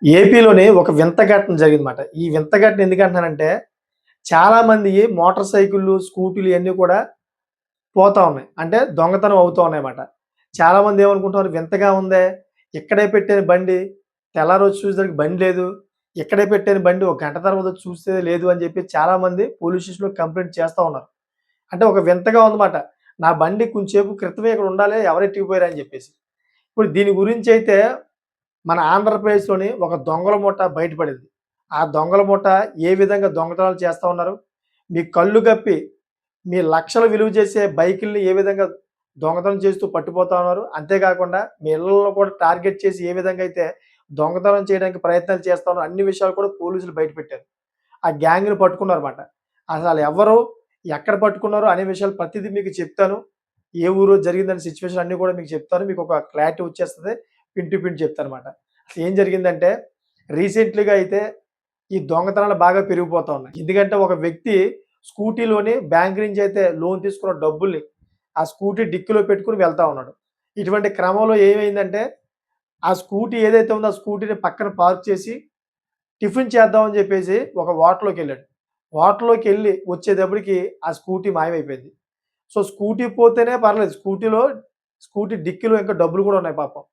ఏపీలోని ఒక వింత ఘటన జరిగిందన్నమాట. ఈ వింత ఘటన ఎందుకంటున్నానంటే, చాలామంది మోటార్ సైకిళ్ళు, స్కూటీలు ఇయన్నీ కూడా పోతా ఉన్నాయి. అంటే దొంగతనం అవుతూ ఉన్నాయన్నమాట. చాలామంది ఏమనుకుంటున్నారు, వింతగా ఉందే, ఇక్కడే పెట్టాను బండి, తెల్లారొచ్చి చూసేసరికి బండి లేదు. ఇక్కడే పెట్టాను బండి, ఒక గంట తర్వాత వచ్చి చూస్తే లేదు అని చెప్పి చాలామంది పోలీస్ స్టేషన్‌లో కంప్లెయింట్ చేస్తా ఉన్నారు. అంటే ఒక వింతగా ఉందన్నమాట. నా బండి కొంచెంసేపు క్రితమే ఇక్కడ ఉండాలి, ఎవరెత్తుకుపోయారని చెప్పేసి. ఇప్పుడు దీని గురించైతే మన ఆంధ్రప్రదేశ్‌లోని ఒక దొంగల ముఠ బయటపడింది. ఆ దొంగల ముఠ ఏ విధంగా దొంగతనాలు చేస్తా ఉన్నారు? మీ కళ్ళు గప్పి, మీ లక్షలు విలువ చేసే బైకుల్ని ఏ విధంగా దొంగతనం చేస్తూ పట్టుపోతా ఉన్నారు. అంతేకాకుండా మీ ఇళ్లలను కూడా టార్గెట్ చేసి ఏ విధంగా అయితే దొంగతనం చేయడానికి ప్రయత్నాలు చేస్తా ఉన్నారో అన్ని విషయాలు కూడా పోలీసులు బయటపెట్టారు. ఆ గ్యాంగ్‌ని పట్టుకున్నారన్నమాట. అసలు ఎవరు, ఎక్కడ పట్టుకున్నారు అనే విషయాలు ప్రతిదీ మీకు చెప్తాను. ఏ ఊరో జరిగిందనే సిట్యుయేషన్ అన్నీ కూడా మీకు చెప్తాను. మీకొక క్లారిటీ వచ్చేస్తది. పిన్ టు పిన్ చెప్తానన్నమాట. అసలు ఏం జరిగిందంటే రీసెంట్‌లీగా అయితే ఈ దొంగతనాలు బాగా పెరిగిపోతా ఉన్నాయి. ఎందుకంటే ఒక వ్యక్తి స్కూటీలోని బ్యాంక్ నుంచి అయితే లోన్ తీసుకున్న డబ్బుల్ని ఆ స్కూటీ డిక్కీలో పెట్టుకొని వెళ్తా ఉన్నాడు. ఇటువంటి క్రమంలో ఏమైందంటే ఆ స్కూటీ ఏదైతే ఉందో ఆ స్కూటీని పక్కన పార్క్ చేసి టిఫిన్ చేద్దామని చెప్పేసి ఒక హోటల్‌లోకెళ్ళాడు. హోటల్‌లోకెళ్ళి వచ్చేటప్పటికి ఆ స్కూటీ మాయమైపోయింది. సో, స్కూటీ పోతేనే పర్లేదు. స్కూటీ డిక్కీలో ఇంకా డబ్బులు కూడా ఉన్నాయి పాపం.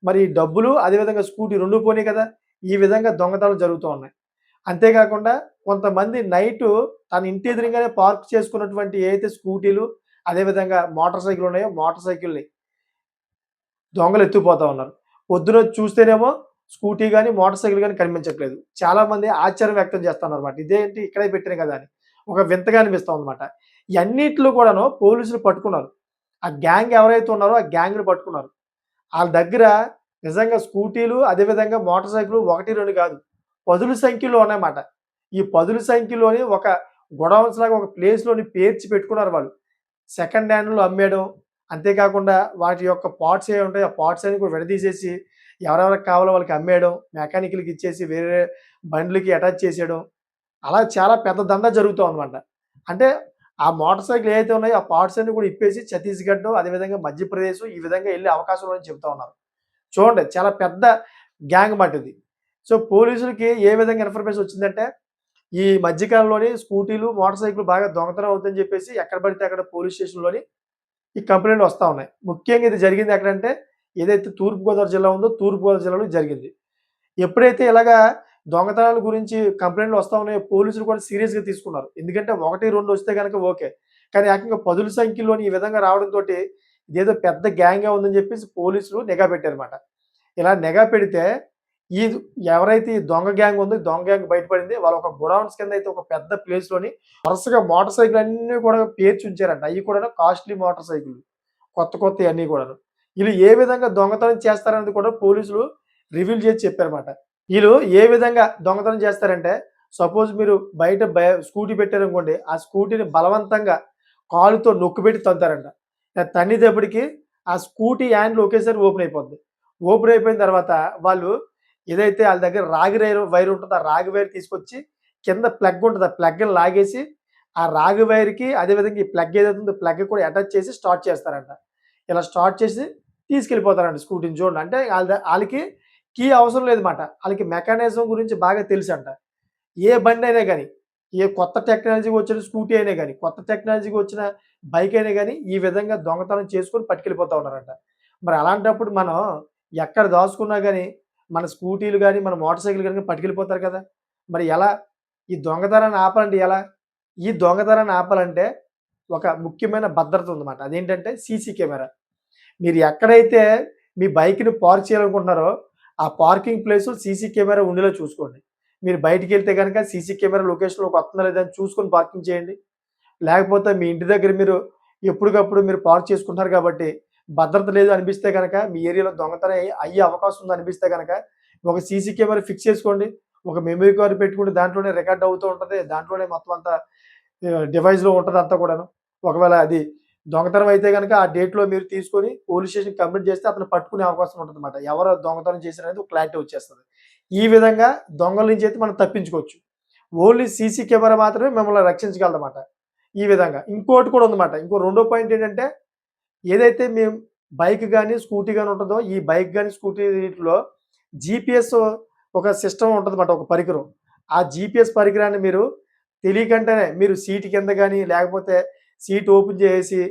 మరి ఈ డబ్బులు అదేవిధంగా స్కూటీ 2 పోయినాయి కదా! ఈ విధంగా దొంగతనాలు జరుగుతూ ఉన్నాయి. అంతేకాకుండా కొంతమంది నైటు తన ఇంటి ఎదురుంగానే పార్క్ చేసుకున్నటువంటి ఏదైతే స్కూటీలు, అదేవిధంగా మోటార్ సైకిల్ ఉన్నాయో, మోటార్ సైకిల్‌ని దొంగలు ఎత్తుకుపోతా ఉన్నారు. పొద్దున చూస్తేనేమో స్కూటీ గాని, మోటార్ సైకిల్ గాని కనిపించట్లేదు. చాలామంది ఆశ్చర్యం వ్యక్తం చేస్తున్నారన్నమాట. ఇదేంటి ఇక్కడే పెట్టాను కదా! అని. ఒక వింతగా అనిపిస్తా ఉందన్నమాట. ఇయన్నిట్లో కూడాను పోలీసులు పట్టుకున్నారు. ఆ గ్యాంగ్ ఎవరైతే ఉన్నారో ఆ గ్యాంగ్‌ని పట్టుకున్నారు. ఆళ్ళ దగ్గర నిజంగా స్కూటీలు, అదేవిధంగా మోటార్ సైకిలు 1, 2 కాదు. పదుల సంఖ్యలో ఉన్నాయన్నమాట. ఈ పదుల సంఖ్యలోని ఒక గోడౌన్స్ లాగా ఒక ప్లేస్‌లోని పేర్చి పెట్టుకున్నారు వాళ్ళు. సెకండ్ హ్యాండ్‌లో అమ్మేయడం, అంతేకాకుండా వాటి యొక్క పార్ట్స్ ఏవి ఉంటాయో ఆ పార్ట్స్ అన్ని కూడా విడదీసేసి ఎవరెవరికి కావాలో వాళ్ళకి అమ్మేయడం, మెకానిక్‌లకి ఇచ్చేసి వేరే బండ్లకి అటాచ్ చేసేయడం. అలా చాలా పెద్ద దందా జరుగుతా ఉందన్నమాట. అంటే ఆ మోటార్ సైకిల్ ఏవైతే ఉన్నాయో ఆ పార్ట్స్ అన్ని కూడా ఇప్పేసి ఛత్తీస్‌గఢ్, అదేవిధంగా మధ్యప్రదేశ్ ఈ విధంగా ఎళ్ళే అవకాశం ఉందని చెప్తా ఉన్నారు. చూడండి చాలా పెద్ద గ్యాంగ్ మాట ఇది. సో, పోలీసులకి ఏ విధంగా ఇన్ఫర్మేషన్ వచ్చిందంటే, ఈ మధ్య కాలంలోని స్కూటీలు, మోటార్ సైకిల్ బాగా దొంగతనం అవుతుందని చెప్పేసి ఎక్కడ పడితే అక్కడ పోలీస్ స్టేషన్‌లోని ఈ కంప్లెయింట్లు వస్తా ఉన్నాయి. ముఖ్యంగా ఇది జరిగింది ఎక్కడంటే, ఏదైతే తూర్పుగోదావరి జిల్లా ఉందో, తూర్పుగోదావరి జిల్లాలో జరిగింది. ఎప్పుడైతే ఇలాగా దొంగతనాల గురించి కంప్లెయింట్లు వస్తా ఉన్నాయో, పోలీసులు కూడా సీరియస్‌గా తీసుకున్నారు. ఎందుకంటే 1, 2 వస్తే గనక ఓకే. కానీ ఏకంగా పదుల సంఖ్యలోని ఈ విధంగా రావడంతోటి ఇదేదో పెద్ద గ్యాంగే ఉందని చెప్పేసి పోలీసులు నిఘా పెట్టారన్నమాట. ఇలా నిఘా పెడితే ఈ ఎవరైతే ఈ దొంగ గ్యాంగ్ ఉందో, ఈ దొంగ గ్యాంగ్ బయటపడింది. వాళ్ళు ఒక గోడౌన్స్ కింద అయితే ఒక పెద్ద ప్లేస్‌లోని వరుసగా మోటార్ సైకిల్ అన్నీ కూడా పేర్చి ఉంచారంట. అయి కూడాను కాస్ట్‌లీ మోటార్ సైకిల్‌లు. కొత్త కొత్తయి అన్నీ కూడాను. ఈళ్ళు ఏ విధంగా దొంగతనం చేస్తారనేది కూడా పోలీసులు రివీల్ చేసి చెప్పారన్నమాట. ఈళ్ళు ఏ విధంగా దొంగతనం చేస్తారంటే, సపోజ్ మీరు బయట స్కూటీ పెట్టారనుకోండి, ఆ స్కూటీని బలవంతంగా కాలుతో నొక్కిపెట్టి తంతారంట. ఇలా తన్నేటప్పటికి ఆ స్కూటీ హ్యాండిల్ ఒకేసారి ఓపెన్ అయిపోద్ది. ఓపెన్ అయిపోయిన తర్వాత వాళ్ళు ఏదైతే ఆళ్ళ దగ్గర రాగి వైర్ ఉంటదో, ఆ రాగి వైర్ తీసుకొచ్చి కింద ప్లగ్ ఉంటది. ఆ ప్లగ్‌ని లాగేసి, ఆ రాగి వైర్‌కి అదేవిధంగా ఈ ప్లగ్ ఏదైతే ఉందో ప్లగ్ కూడా అటాచ్ చేసి స్టార్ట్ చేస్తారంట. ఇలా స్టార్ట్ చేసి తీసుకెళ్ళిపోతారంట స్కూటీని చూడండి. అంటే ఆళ్ళకి కీ అవసరం లేదన్నమాట. ఆళ్ళకి మెకానిజం గురించి బాగా తెలుసంట. ఏ బండైనా గాని, ఏ కొత్త టెక్నాలజీ‌గా వచ్చిన స్కూటీ అయినా గాని, కొత్త టెక్నాలజీ‌గా వచ్చిన బైక్ అయినా గాని, ఈ విధంగా దొంగతనం చేసుకొని పట్టుకెళ్ళిపోతా ఉన్నారంట. మరి అలాంటప్పుడు మనం ఎక్కడ దాసుకున్నా గాని, మన స్కూటీలు గాని, మన మోటార్ సైకిల్ గాని పట్టుకెళ్ళిపోతారు కదా! మరి ఎలా? ఈ దొంగతనాన్ని ఆపాలంటే ఎలా? ఈ దొంగతనాన్ని ఆపాలంటే ఒక ముఖ్యమైన భద్రత ఉందన్నమాట. అదేంటంటే సీసీ కెమెరా. మీరు ఎక్కడైతే మీ బైక్‌ని పార్క్ చేయాలనుకుంటున్నారో, ఆ పార్కింగ్ ప్లేసు సీసీ కెమెరా ఉండేలా చూసుకోండి. మీరు బయటికెళ్తే గనక సీసీ కెమెరా లొకేషన్‌లోకి వస్తుందా లేదా అని చూసుకొని పార్కింగ్ చేయండి. లేకపోతే మీ ఇంటి దగ్గర మీరు ఎప్పటికప్పుడు మీరు పార్క్ చేసుకుంటున్నారు కాబట్టి, భద్రత లేదు అనిపిస్తే గనక, మీ ఏరియాలో దొంగతనం అయ్యే అవకాశం ఉందనిపిస్తే గనక, ఒక సీసీ కెమెరా ఫిక్స్ చేసుకోండి. ఒక మెమరీ కార్డ్ పెట్టుకుంటే దాంట్లోనే రికార్డ్ అవుతూ ఉంటది. దాంట్లోనే మొత్తం అంతా డివైస్‌లో ఉంటదంతా కూడాను. ఒకవేళ అది దొంగతనం అయితే గనక ఆ డేట్‌లో మీరు తీసుకొని పోలీస్ స్టేషన్‌కి కంప్లెయింట్ చేస్తే అతన్ని పట్టుకునే అవకాశం ఉంటదన్నమాట. ఎవరు దొంగతనం చేశారనేది ఒక క్లారిటీ వచ్చేస్తది. ఈ విధంగా దొంగల నుంచి అయితే మనం తప్పించుకోవచ్చు. ఓన్లీ సీసీ కెమెరా మాత్రమే మిమ్మల్ని రక్షించగలదన్నమాట. ఈ విధంగా. ఇంకోటి కూడా ఉందన్నమాట. ఇంకో రెండో పాయింట్ ఏంటంటే, ఏదైతే బైక్ గాని, స్కూటీ గాని ఉంటదో, ఈ బైక్ గాని, స్కూటీ వీటిలో జీపీఎస్ ఒక సిస్టమ్ ఉంటదన్నమాట. ఒక పరికరం. ఆ జీపీఎస్ పరికరాన్ని మీరు తెలియకంటనే మీరు సీట్ కింద గాని, లేకపోతే సీట్ ఓపెన్ చేసేసి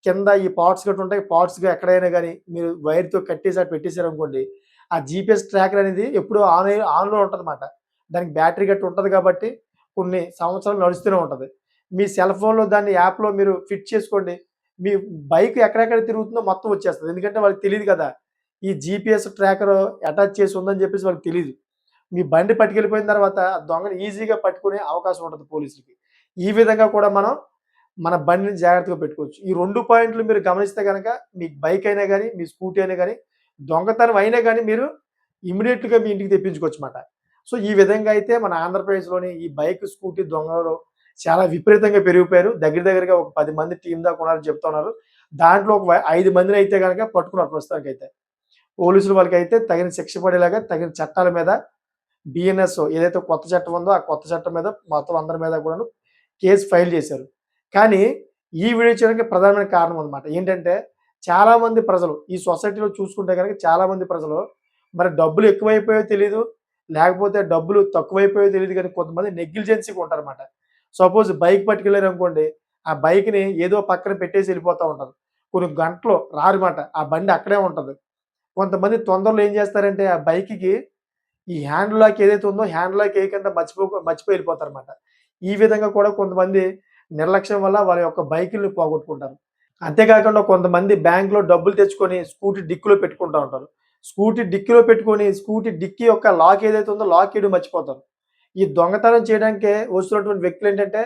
కింద ఈ పార్ట్స్ గట్టా ఉంటాయి. పార్ట్స్‌గా ఎక్కడైనా గాని మీరు వైర్‌తో కట్టేసి అటు పెట్టేసారనుకోండి, ఆ జీపీఎస్ ట్రాకర్ అనేది ఎప్పుడూ ఆన్‌లో ఉంటదన్నమాట. దానికి బ్యాటరీ గట్టా ఉంటది కాబట్టి కొన్ని సంవత్సరాలు నడుస్తూనే ఉంటది. మీ సెల్ ఫోన్‌లో దాన్ని యాప్‌లో మీరు ఫిట్ చేసుకోండి. మీ బైక్ ఎక్కడెక్కడ తిరుగుతుందో మొత్తం వచ్చేస్తది. ఎందుకంటే వాళ్ళకి తెలీదు కదా! ఈ జీపీఎస్ ట్రాకర్ అటాచ్ చేసి ఉందని చెప్పేసి వాళ్ళకి తెలీదు. మీ బండి పట్టుకెళ్ళిపోయిన తర్వాత దొంగని ఈజీగా పట్టుకునే అవకాశం ఉంటది పోలీసులకి. ఈ విధంగా కూడా మనం మన బండిని జాగ్రత్తగా పెట్టుకోవచ్చు. ఈ 2 పాయింట్లు మీరు గమనిస్తే గనక మీ బైక్ అయినా గాని, మీ స్కూటీ అయినా గాని దొంగతనం అయినా గాని మీరు ఇమ్మీడియేట్‌గా మీ ఇంటికి తెప్పించుకోవచ్చుమాట. సో, ఈ విధంగా అయితే మన ఆంధ్రప్రదేశ్‌లోని ఈ బైక్, స్కూటీ దొంగలు చాలా విపరీతంగా పెరిగిపోయారు. దగ్గర దగ్గరగా ఒక 10 మంది టీమ్ దాకా ఉన్నారని చెప్తున్నారు. దాంట్లో ఒక 5 మందినైతే గనక పట్టుకున్నారు ప్రస్తుతానికైతే. పోలీసులు వాళ్ళకైతే తగిన శిక్ష పడేలాగా తగిన చట్టాల మీద బిఎన్ఎస్ ఏదైతే కొత్త చట్టం ఉందో, ఆ కొత్త చట్టం మీద మొత్తం అందరి మీద కూడాను కేస్ ఫైల్ చేశారు. కానీ ఈ వీడియో చేయడానికి ప్రధానమైన కారణం అన్నమాట. ఏంటంటే చాలామంది ప్రజలు ఈ సొసైటీలో చూసుకుంటే గనక చాలామంది ప్రజలు మరి డబ్బులు ఎక్కువైపోయాయో తెలీదు, లేకపోతే డబ్బులు తక్కువైపోయాయో తెలీదు గానీ కొంతమంది నెగ్లిజెన్సీ‌గా ఉంటారన్నమాట. సపోజ్ బైక్ పట్టుకెళ్లారనుకోండి, ఆ బైక్‌ని ఏదో పక్కన పెట్టేసి ఎళ్ళిపోతా ఉంటారు. కొన్ని గంటలు రారుమాట. ఆ బండి అక్కడే ఉంటది. కొంతమంది తొందరలో ఏం చేస్తారంటే ఆ బైక్‌కి ఈ హ్యాండ్ లాక్ ఏదైతే ఉందో హ్యాండ్ లాక్ ఏయకుండా మర్చిపోయి ఎళ్ళిపోతారన్నమాట. ఈ విధంగా కూడా కొంతమంది నిర్లక్ష్యం వల్ల వాళ్ళ యొక్క బైకుల్ని పోగొట్టుకుంటారు. అంతే కాకుండా కొంతమంది బ్యాంక్‌లో డబ్బులు తెచ్చుకొని స్కూటీ డిక్కీలో పెట్టుకుంటా ఉంటారు. స్కూటీ డిక్కీలో పెట్టుకొని స్కూటీ డిక్కీ యొక్క లాక్ ఏదైతే ఉందో లాక్ ఎయడం మర్చిపోతారు. ఈ దొంగతనం చేయడానికే వస్తున్నటువంటి వ్యక్తులేంటంటే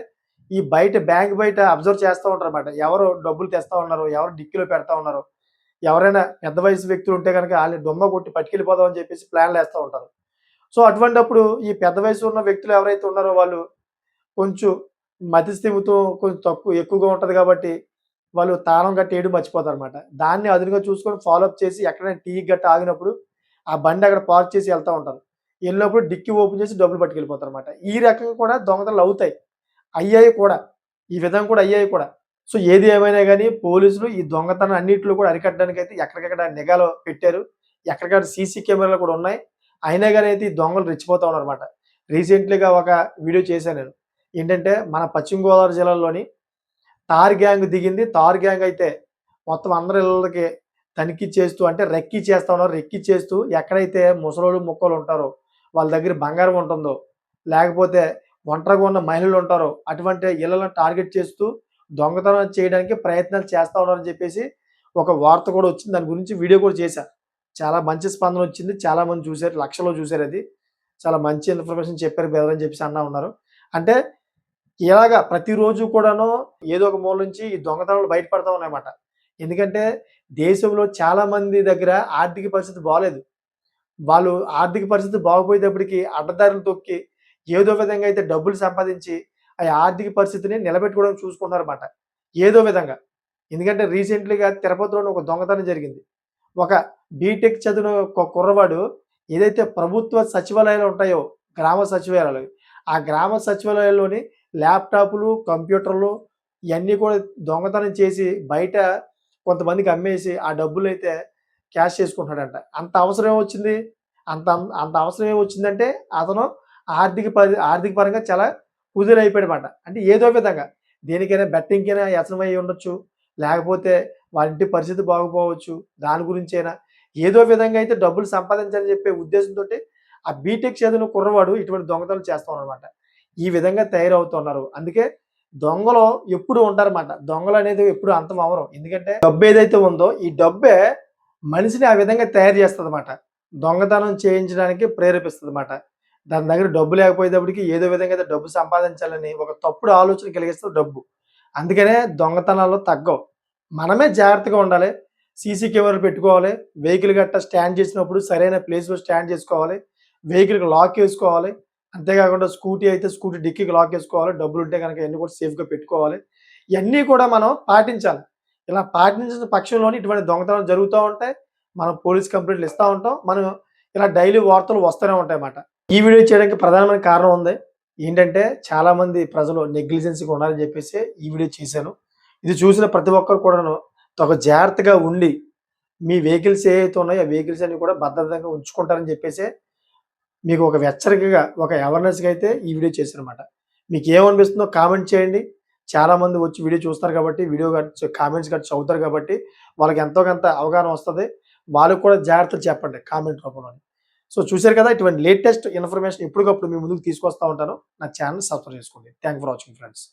ఈ బ్యాంక్ బయట అబ్జర్వ్ చేస్తా ఉంటారన్నమాట. ఎవరు డబ్బులు తెస్తా ఉన్నారో, ఎవరు డిక్కీలో పెడతా ఉన్నారో, ఎవరైనా పెద్ద వయసు వ్యక్తులు ఉంటే గనక ఆళ్ళని డొమ్మ కొట్టి పట్టుకెళ్ళిపోదాం అని చెప్పేసి ప్లాన్‌లేస్తా ఉంటారు. సో, అటువంటప్పుడు ఈ పెద్ద వయసు ఉన్న వ్యక్తులు ఎవరైతే ఉన్నారో వాళ్ళు కొంచెం మతి స్థిమితం కొంచెం ఎక్కువగా ఉంటది కాబట్టి, వాళ్ళు తాళం గట్ట ఎయడం మర్చిపోతారనమాట. దాన్ని అదునుగా చూసుకొని ఫాలోఅప్ చేసి ఎక్కడైనా టీకి గట్ట ఆగినప్పుడు, ఆ బండి అక్కడ పార్క్ చేసి ఎళ్తా ఉంటారు. ఎళ్ళినప్పుడు డిక్కీ ఓపెన్ చేసి డబ్బులు పట్టుకెళ్ళిపోతారనమాట. ఈ రకంగా కూడా దొంగతనాలు అవుతాయి. అయ్యాయి కూడా. ఈ విధంగా కూడా అయ్యాయి కూడా. సో, ఏది ఏమైనా గాని పోలీసులు ఈ దొంగతనం అన్నిట్లో కూడా అరికట్టడానికైతే ఎక్కడికక్కడ నిఘాలో పెట్టారు. ఎక్కడికక్కడ సీసీ కెమెరాలు కూడా ఉన్నాయి. అయినా గాని అయితే ఈ దొంగలు రెచ్చిపోతా ఉన్నారన్నమాట. రీసెంట్‌లీగా ఒక వీడియో చేశాను నేను. ఏంటంటే మన పశ్చిమ గోదావరి జిల్లాలోని తార్ గ్యాంగ్ దిగింది. తార్ గ్యాంగ్ అయితే మొత్తం అందరి ఇళ్ళకి తనిఖీ చేస్తూ అంటే రెక్కీ చేస్తా ఉన్నారు. రెక్కీ చేస్తూ ఎక్కడైతే ముసలోళ్ళు, ముక్కలు ఉంటారో వాళ్ళ దగ్గర బంగారం ఉంటుందో, లేకపోతే ఒంటరిగా ఉన్న మహిళలు ఉంటారో అటువంటి ఇళ్ళలను టార్గెట్ చేస్తూ దొంగతనం చేయడానికి ప్రయత్నాలు చేస్తా ఉన్నారని చెప్పేసి ఒక వార్త కూడా వచ్చింది. దాని గురించి వీడియో కూడా చేశా. చాలా మంచి స్పందన వచ్చింది. చాలామంది చూసారు. లక్షల్లో చూసారది. చాలా మంచి ఇన్ఫర్మేషన్ చెప్పారు బ్రదర్ అని చెప్పేసి అన్నా ఉన్నారు. అంటే ఇలాగా ప్రతిరోజు కూడాను ఏదో ఒక మూల నుంచి ఈ దొంగతనాలు బయటపడతా ఉన్నాయన్నమాట. ఎందుకంటే దేశంలో చాలా మంది దగ్గర ఆర్థిక పరిస్థితి బాలేదు. వాళ్ళు ఆర్థిక పరిస్థితి బాగోపోయేటప్పటికి అడ్డదారులు తొక్కి ఏదో విధంగా అయితే డబ్బులు సంపాదించి ఆ ఆర్థిక పరిస్థితిని నిలబెట్టుకోవడానికి చూసుకుంటున్నారన్నమాట. ఏదో విధంగా. ఎందుకంటే రీసెంట్‌లీగా తిరుపతిలోని ఒక దొంగతనం జరిగింది. ఒక బీటెక్ చదివిన ఒక కుర్రవాడు ఏదైతే ప్రభుత్వ సచివాలయాలు ఉంటాయో, గ్రామ సచివాలయాలు, ఆ గ్రామ సచివాలయాల్లోని ల్యాప్‌టాప్‌లు, కంప్యూటర్‌లు ఇయన్నీ కూడా దొంగతనం చేసి బయట కొంతమందికి అమ్మేసి ఆ డబ్బులైతే క్యాష్ చేసుకుంటున్నాడంట. అంత అవసరం ఏమొచ్చింది? అంత అంత అవసరం ఏమొచ్చిందంటే అతను ఆర్థిక పరంగా చాలా కుదేలయిపోయాడన్నమాట. అంటే ఏదో విధంగా దేనికైనా బెట్టింగ్‌కైనా వ్యసనమై ఉండొచ్చు. లేకపోతే వాళ్ళ ఇంటి పరిస్థితి బాగోపోవచ్చు. దాని గురించైనా ఏదో విధంగా అయితే డబ్బులు సంపాదించాలని చెప్పే ఉద్దేశంతోటి ఆ బీటెక్ చదివిన కుర్రవాడు ఇటువంటి దొంగతనాలు చేస్తా ఉన్నాడన్నమాట. ఈ విధంగా తయారవుతున్నారు. అందుకే దొంగలు ఎప్పుడు ఉంటారన్నమాట. దొంగలనేది ఎప్పుడు అంతం అవ్వరు. ఎందుకంటే డబ్బేదైతే ఉందో ఈ డబ్బే మనిషిని ఆ విధంగా తయారు చేస్తదన్నమాట. దొంగతనం చేయించడానికి ప్రేరేపిస్తదన్నమాట. దాని దగ్గర డబ్బు లేకపోయేటప్పటికి ఏదో విధంగా అయితే డబ్బు సంపాదించాలని ఒక తప్పుడు ఆలోచన కలిగిస్తది డబ్బు. అందుకనే దొంగతనాలు తగ్గవు. మనమే జాగ్రత్తగా ఉండాలి. సీసీ కెమెరాలు పెట్టుకోవాలి. వెహికల్ గట్టా స్టాండ్ చేసినప్పుడు సరైన ప్లేస్‌లో స్టాండ్ చేసుకోవాలి. వెహికల్‌కి లాక్ ఏసుకోవాలి. అంతేకాకుండా స్కూటీ అయితే స్కూటీ డిక్కీకి లాక్ ఏసుకోవాలి. డబ్బులుంటే గనక ఇయన్నీ కూడా సేఫ్‌గా పెట్టుకోవాలి. ఇయన్నీ కూడా మనం పాటించాలి. ఇలా పాటించిన పక్షంలోనే ఇటువంటి దొంగతనాలు జరుగుతా ఉంటాయి. మనం పోలీస్ కంప్లెయింట్‌లు ఇస్తా ఉంటాం. మనం ఇలా డైలీ వార్తలు వస్తూనే ఉంటాయన్నమాట. ఈ వీడియో చేయడానికి ప్రధానమైన కారణం ఉంది. ఏంటంటే చాలామంది ప్రజలు నెగ్లిజెన్సీ‌గా ఉన్నారని చెప్పేసి ఈ వీడియో చేశాను. ఇది చూసిన ప్రతి ఒక్కరు కూడాను ఒక జాగ్రత్తగా ఉండి మీ వెహికల్స్ ఏవైతే ఉన్నాయో ఆ వెహికల్స్ అన్ని కూడా భద్రతంగా ఉంచుకుంటారని చెప్పేసే మీకు ఒక హెచ్చరికగా, ఒక అవేర్‌నెస్‌గా అయితే ఈ వీడియో చేశానన్నమాట. మీకేమనిపిస్తుందో కామెంట్ చేయండి. చాలామంది వచ్చి వీడియో చూస్తారు కాబట్టి, వీడియో కామెంట్స్ గట్టా చదువుతారు కాబట్టి, వాళ్ళకి ఎంతో కొంత అవగాహన వస్తది. వాళ్ళకి కూడా జాగ్రత్తలు చెప్పండి కామెంట్ రూపంలోని. సో, చూసారు కదా! ఇటువంటి లేటెస్ట్ ఇన్ఫర్మేషన్ ఎప్పటికప్పుడు మీ ముందుకు తీసుకొస్తా ఉంటాను. నా ఛానెల్‌ని సబ్స్క్రైబ్ చేసుకోండి. Thank you for watching friends.